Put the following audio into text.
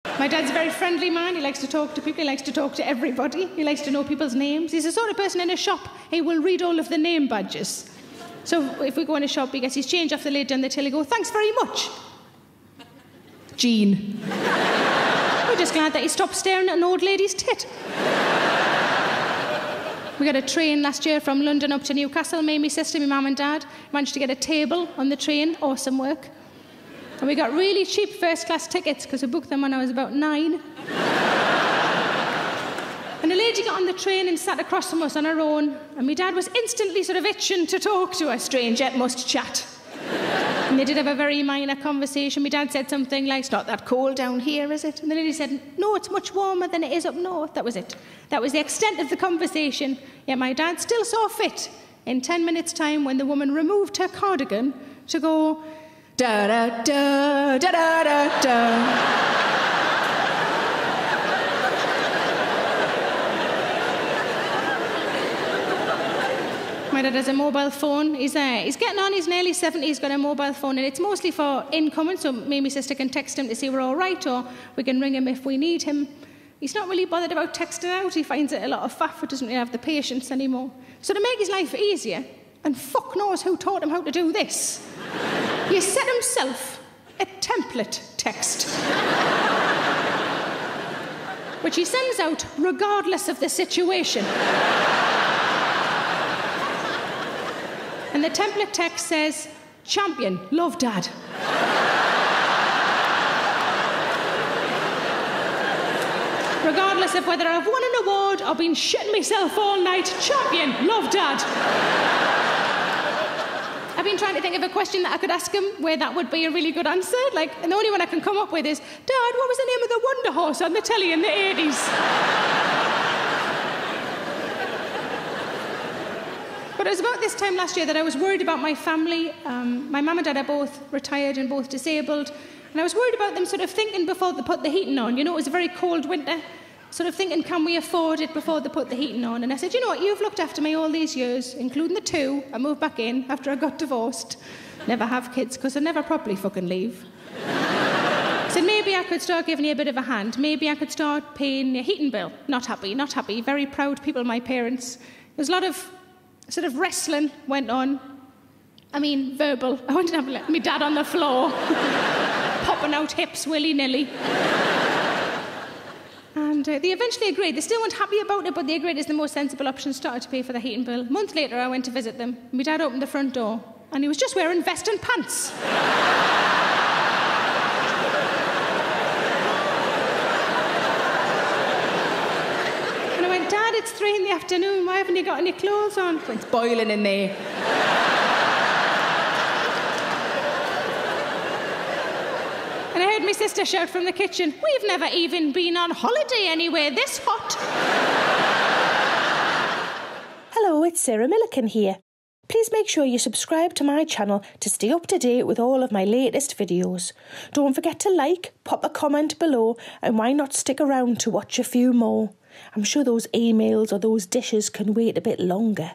My dad's a very friendly man. He likes to talk to people. He likes to talk to everybody. He likes to know people's names. He's the sort of person in a shop, he will read all of the name badges. So if we go in a shop, he gets his change off the lady on the till, he goes, "Thanks very much, Jean." We're just glad that he stopped staring at an old lady's tit. We got a train last year from London up to Newcastle. Me, my sister, my mum and dad managed to get a table on the train. Awesome work. And we got really cheap first-class tickets because we booked them when I was about 9. And a lady got on the train and sat across from us on her own. And my dad was instantly sort of itching to talk to her. Strange yet must chat. And they did have a very minor conversation. My dad said something like, "It's not that cold down here, is it?" And the lady said, "No, it's much warmer than it is up north." That was it. That was the extent of the conversation. Yet my dad still saw fit, in 10 minutes' time, when the woman removed her cardigan, to go, "Da-da-da, da-da-da-da." My dad has a mobile phone. He's getting on, he's nearly 70, he's got a mobile phone, and it's mostly for incoming, so me and my sister can text him to see we're all right, or we can ring him if we need him. He's not really bothered about texting out. He finds it a lot of faff, but doesn't really have the patience anymore. So to make his life easier, and fuck knows who taught him how to do this, he set himself a template text, which he sends out regardless of the situation. And the template text says, "Champion, love Dad." Regardless of whether I've won an award or been shitting myself all night, champion, love Dad. I've been trying to think of a question that I could ask him where that would be a really good answer. And the only one I can come up with is, "Dad, what was the name of the Wonder Horse on the telly in the 80s? But it was about this time last year that I was worried about my family. My mum and dad are both retired and both disabled. And I was worried about them sort of thinking before they put the heating on. You know, it was a very cold winter. Sort of thinking, can we afford it before they put the heating on? And I said, "You know what, you've looked after me all these years, including the 2. I moved back in after I got divorced. Never have kids, because I never properly fucking leave. I said, maybe I could start giving you a bit of a hand. Maybe I could start paying your heating bill." Not happy, not happy. Very proud people, my parents. There was a lot of sort of wrestling went on. I mean, verbal. I wanted to have my dad on the floor, popping out hips willy-nilly. And they eventually agreed. They still weren't happy about it, but they agreed it's the most sensible option, started to pay for the heating bill. A month later, I went to visit them. My dad opened the front door, and he was just wearing vest and pants. And I went, "Dad, it's 3 in the afternoon. Why haven't you got any clothes on?" "It's boiling in there." And I heard my sister shout from the kitchen, "We've never even been on holiday anywhere this hot." Hello, it's Sarah Milliken here. Please make sure you subscribe to my channel to stay up to date with all of my latest videos. Don't forget to like, pop a comment below, and why not stick around to watch a few more? I'm sure those emails or those dishes can wait a bit longer.